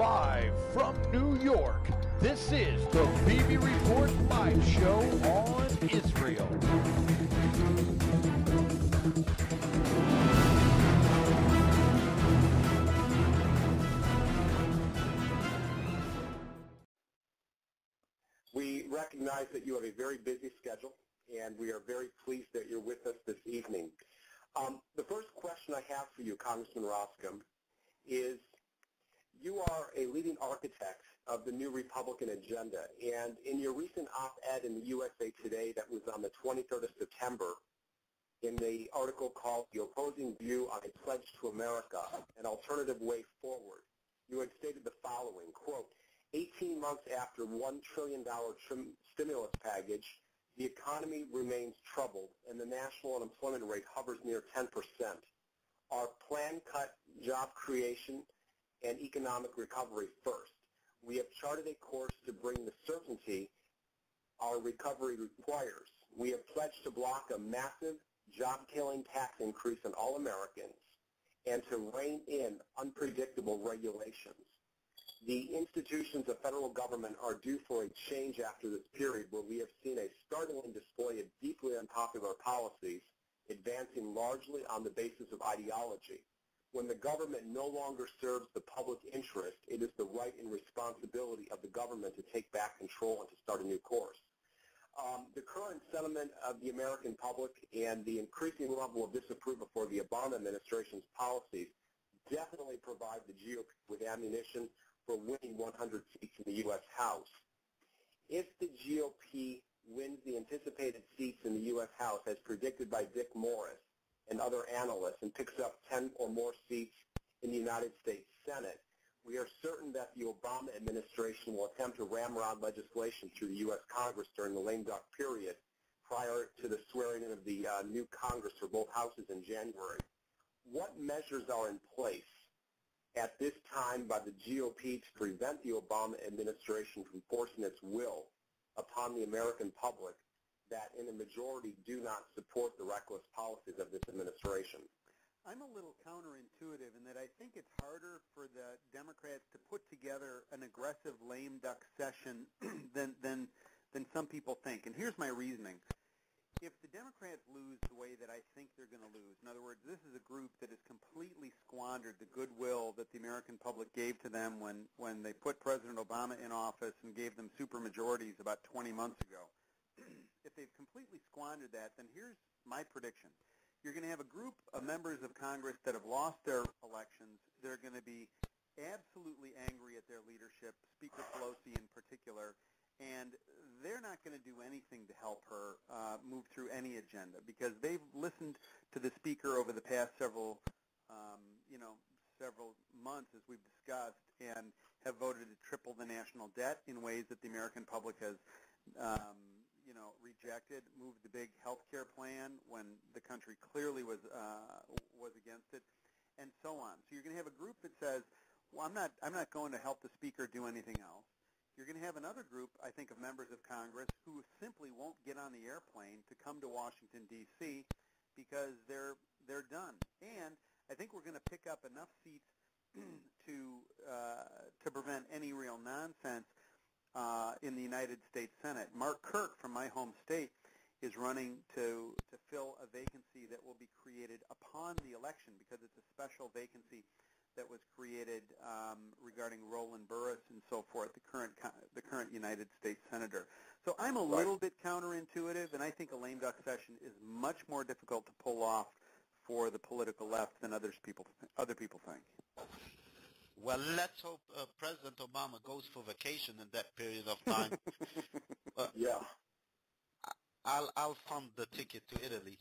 Live from New York, this is the Bibi Report live show on Israel. We recognize that you have a very busy schedule, and we are very pleased that you're with us this evening. The first question I have for you, Congressman Roskam, is you are a leading architect of the new Republican agenda, and in your recent op-ed in the USA Today that was on the 23rd of September, in the article called The Opposing View on a Pledge to America, An Alternative Way Forward, you had stated the following, quote, 18 months after $1 trillion stimulus package, the economy remains troubled and the national unemployment rate hovers near 10%. Our plan cut job creation and economic recovery first. We have charted a course to bring the certainty our recovery requires. We have pledged to block a massive job-killing tax increase on all Americans and to rein in unpredictable regulations. The institutions of federal government are due for a change after this period where we have seen a startling display of deeply unpopular policies advancing largely on the basis of ideology. When the government no longer serves the public interest, it is the right and responsibility of the government to take back control and to start a new course. The current sentiment of the American public and the increasing level of disapproval for the Obama administration's policies definitely provide the GOP with ammunition for winning 100 seats in the U.S. House. If the GOP wins the anticipated seats in the U.S. House as predicted by Dick Morris and other analysts and picks up 10 or more seats in the United States Senate, we are certain that the Obama administration will attempt to ramrod legislation through the U.S. Congress during the lame duck period prior to the swearing in of the new Congress for both houses in January. What measures are in place at this time by the GOP to prevent the Obama administration from forcing its will upon the American public that in a majority do not support the reckless policies of this administration? I'm a little counterintuitive in that I think it's harder for the Democrats to put together an aggressive lame duck session than some people think. And here's my reasoning. If the Democrats lose the way that I think they're going to lose, in other words, this is a group that has completely squandered the goodwill that the American public gave to them when they put President Obama in office and gave them supermajorities about 20 months ago. If they've completely squandered that, then here's my prediction. You're going to have a group of members of Congress that have lost their elections. They're going to be absolutely angry at their leadership, Speaker Pelosi in particular, and they're not going to do anything to help her move through any agenda because they've listened to the Speaker over the past several months, as we've discussed, and have voted to triple the national debt in ways that the American public has rejected, moved the big health care plan when the country clearly was against it, and so on. So you're going to have a group that says, well, I'm not going to help the Speaker do anything else. You're going to have another group, I think, of members of Congress who simply won't get on the airplane to come to Washington, D.C. because they're done. And I think we're going to pick up enough seats to prevent any real nonsense in the United States Senate. Mark Kirk from my home state is running to fill a vacancy that will be created upon the election because it's a special vacancy that was created regarding Roland Burris and so forth, the current United States Senator. So I'm a little bit counterintuitive, and I think a lame duck session is much more difficult to pull off for the political left than other people think. Well, let's hope President Obama goes for vacation in that period of time. Yeah. I'll fund the ticket to Italy.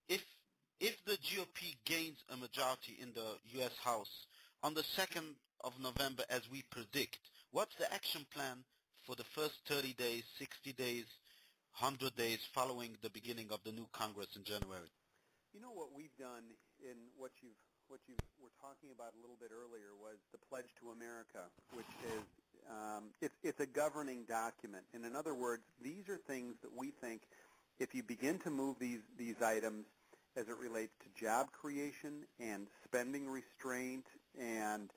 If the GOP gains a majority in the U.S. House on the 2nd of November, as we predict, what's the action plan for the first 30 days, 60 days, 100 days following the beginning of the new Congress in January? You know what we've done in what you were talking about a little bit earlier was the Pledge to America, which is it's a governing document. And in other words, these are things that we think if you begin to move these items as it relates to job creation and spending restraint and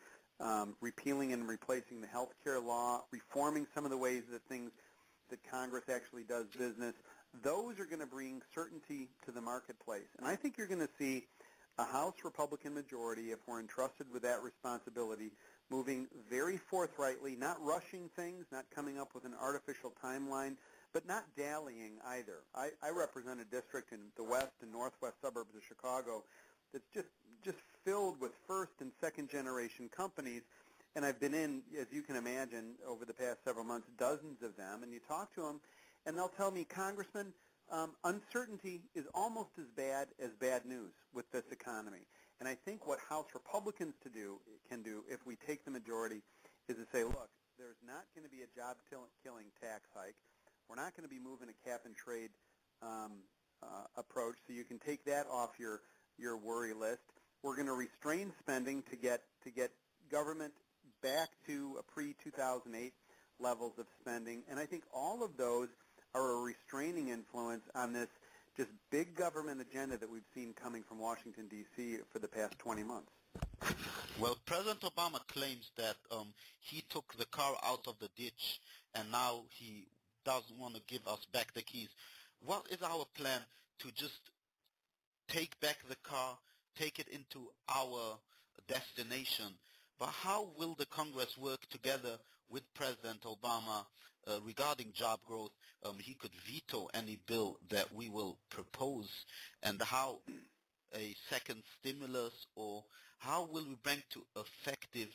repealing and replacing the health care law, reforming some of the ways that Congress actually does business. Those are going to bring certainty to the marketplace. And I think you're going to see a House Republican majority, if we're entrusted with that responsibility, moving very forthrightly, not rushing things, not coming up with an artificial timeline, but not dallying either. I represent a district in the west and northwest suburbs of Chicago that's just filled with first and second generation companies, and I've been in, as you can imagine, over the past several months, dozens of them, and you talk to them, and they'll tell me, Congressman, uncertainty is almost as bad news with this economy. And I think what House Republicans can do, if we take the majority, is to say, look, there's not going to be a job-killing tax hike. We're not going to be moving a cap-and-trade approach, so you can take that off your worry list. We're going to restrain spending to get government back to a pre-2008 levels of spending. And I think all of those are a restraining influence on this just big government agenda that we've seen coming from Washington, D.C. for the past 20 months. Well, President Obama claims that he took the car out of the ditch and now he doesn't want to give us back the keys. What is our plan to just take back the car, take it into our destination? But how will the Congress work together with President Obama regarding job growth? He could veto any bill that we will propose, and how a second stimulus, or how will we bring to effective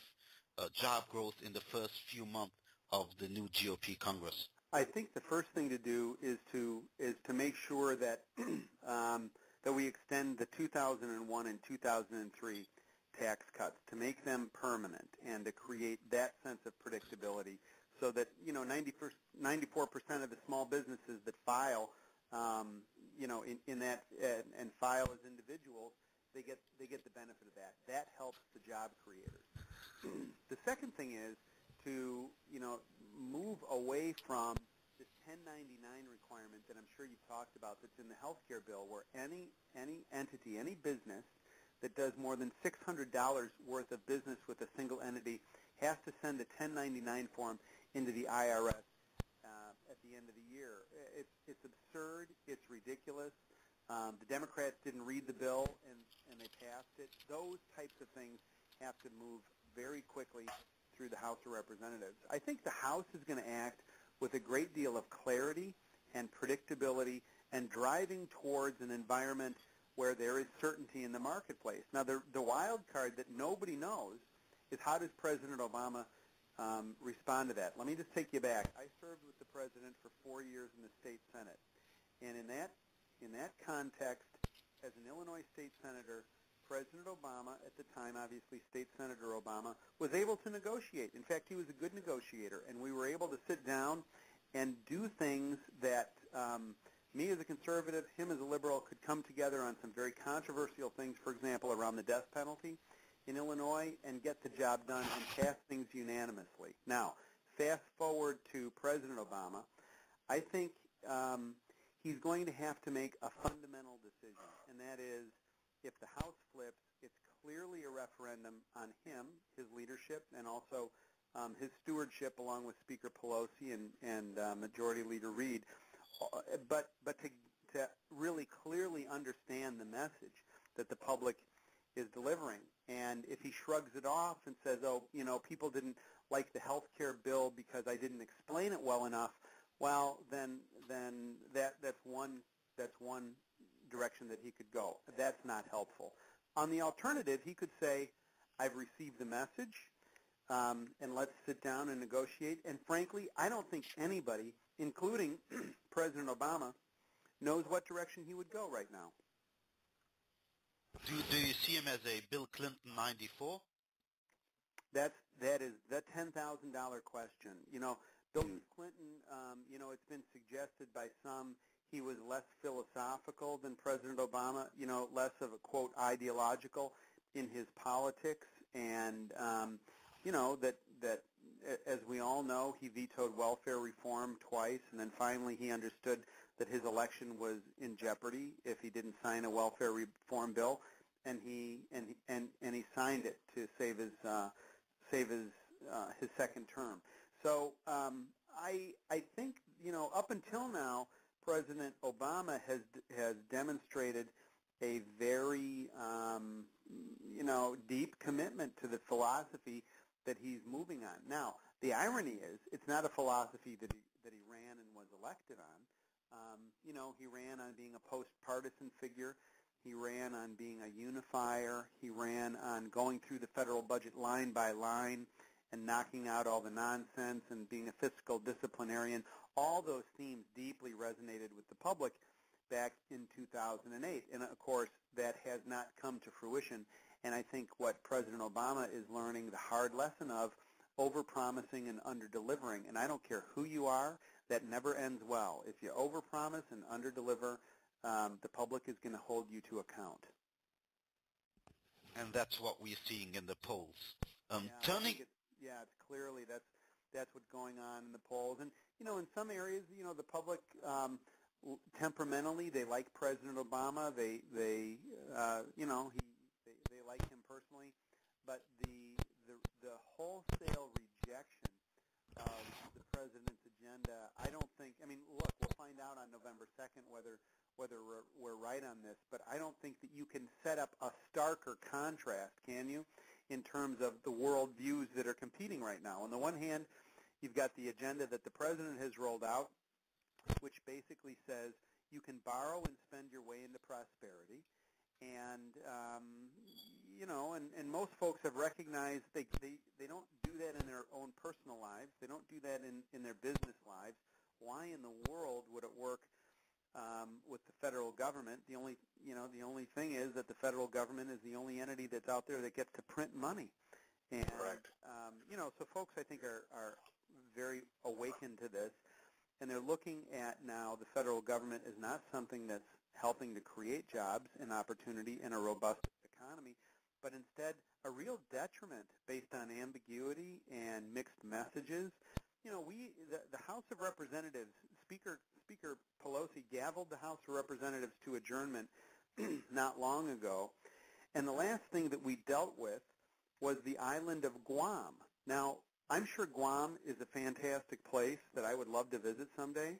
job growth in the first few months of the new GOP Congress? I think the first thing to do is to make sure that that we extend the 2001 and 2003 tax cuts, to make them permanent and to create that sense of predictability, so that 94% of the small businesses that file in that and file as individuals, they get the benefit of that. That helps the job creators. The second thing is to move away from this 1099 requirement that I'm sure you've talked about that's in the health care bill, where any entity, any business that does more than $600 worth of business with a single entity has to send a 1099 form into the IRS at the end of the year. It's absurd. It's ridiculous. The Democrats didn't read the bill and they passed it. Those types of things have to move very quickly through the House of Representatives. I think the House is going to act with a great deal of clarity and predictability and driving towards an environment where there is certainty in the marketplace. Now, the wild card that nobody knows is, how does President Obama respond to that? Let me just take you back. I served with the President for 4 years in the state Senate. And in that context, as an Illinois state senator, President Obama, at the time, obviously State Senator Obama, was able to negotiate. In fact, he was a good negotiator, and we were able to sit down and do things that me as a conservative, him as a liberal, could come together on some very controversial things, for example, around the death penalty in Illinois, and get the job done and pass things unanimously. Now, fast forward to President Obama, I think he's going to have to make a fundamental decision, and that is, if the House flips, it's clearly a referendum on him, his leadership, and also his stewardship along with Speaker Pelosi and Majority Leader Reid. But to really clearly understand the message that the public is delivering. And if he shrugs it off and says, people didn't like the health care bill because I didn't explain it well enough, well, then that's one direction that he could go. That's not helpful. On the alternative, he could say, I've received the message, and let's sit down and negotiate. And frankly, I don't think anybody, including President Obama, knows what direction he would go right now. Do you see him as a Bill Clinton 94? That is the $10,000 question. Bill Clinton, it's been suggested by some he was less philosophical than President Obama, less of a, quote, ideological in his politics. And, that as we all know, he vetoed welfare reform twice, and then finally he understood that his election was in jeopardy if he didn't sign a welfare reform bill, and he signed it to save save his second term. So I think, up until now, President Obama has demonstrated a very deep commitment to the philosophy that he's moving on. Now, the irony is, it's not a philosophy that he ran and was elected on. He ran on being a post-partisan figure. He ran on being a unifier. He ran on going through the federal budget line by line and knocking out all the nonsense and being a fiscal disciplinarian. All those themes deeply resonated with the public back in 2008. And, of course, that has not come to fruition. And I think what President Obama is learning the hard lesson of overpromising and underdelivering. And I don't care who you are, that never ends well. If you overpromise and underdeliver, the public is going to hold you to account. And that's what we're seeing in the polls. It's clearly that's what's going on in the polls. And, in some areas, the public temperamentally, they like President Obama. They like him personally. But the wholesale rejection of the president's agenda, I don't think. I mean, look, we'll find out on November 2nd whether we're right on this. But I don't think that you can set up a starker contrast, can you, in terms of the world views that are competing right now. On the one hand, you've got the agenda that the president has rolled out, which basically says you can borrow and spend your way into prosperity. And, and most folks have recognized they don't do that in their own personal lives. They don't do that in their business lives. Why in the world would it work with the federal government? The only thing is that the federal government is the only entity that's out there that gets to print money. And, correct. So folks, I think, are very awakened to this. And they're looking at now the federal government is not something that's helping to create jobs and opportunity in a robust economy, but instead a real detriment based on ambiguity and mixed messages. The House of Representatives, Speaker Pelosi gavelled the House of Representatives to adjournment not long ago, and the last thing that we dealt with was the island of Guam. Now, I'm sure Guam is a fantastic place that I would love to visit someday,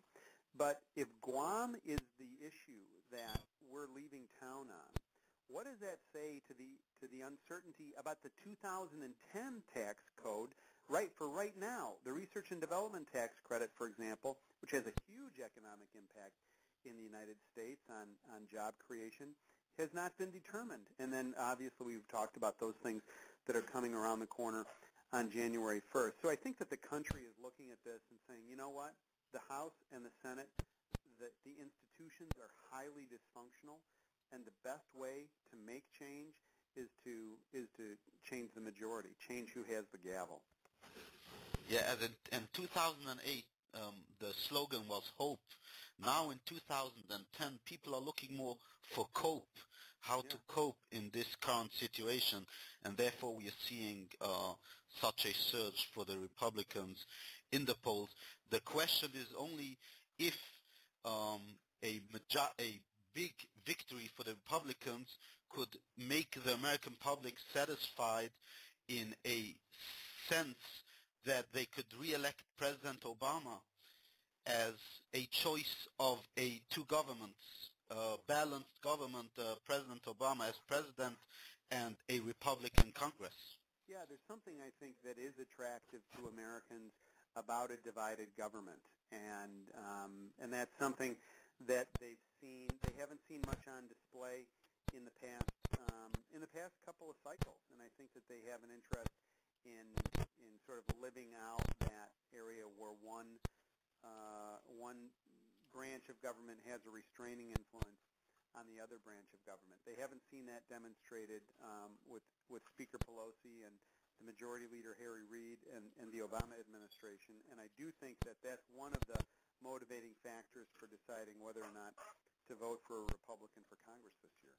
but if Guam is the issue that we're leaving town on, what does that say to the uncertainty about the 2010 tax code right now? The research and development tax credit, for example, which has a huge economic impact in the United States on job creation, has not been determined. And then obviously we've talked about those things that are coming around the corner on January 1st. So I think that the country is looking at this and saying, you know what, the House and the Senate, the institutions are highly dysfunctional, and the best way to make change is to change the majority, change who has the gavel. Yeah, as in 2008, the slogan was hope. Now in 2010, people are looking more for cope, how to cope in this current situation, and therefore we are seeing such a surge for the Republicans in the polls. The question is only if a big victory for the Republicans could make the American public satisfied in a sense that they could re-elect President Obama as a choice of a two governments, balanced government, President Obama as president and a Republican Congress. Yeah, there's something I think that is attractive to Americans about a divided government, and that's something that they've seen. They haven't seen much on display in the past couple of cycles, and I think that they have an interest in sort of living out that area where one branch of government has a restraining influence on the other branch of government. They haven't seen that demonstrated with Speaker Pelosi and the Majority Leader Harry Reid and the Obama administration, and I do think that that's one of the motivating factors for deciding whether or not to vote for a Republican for Congress this year.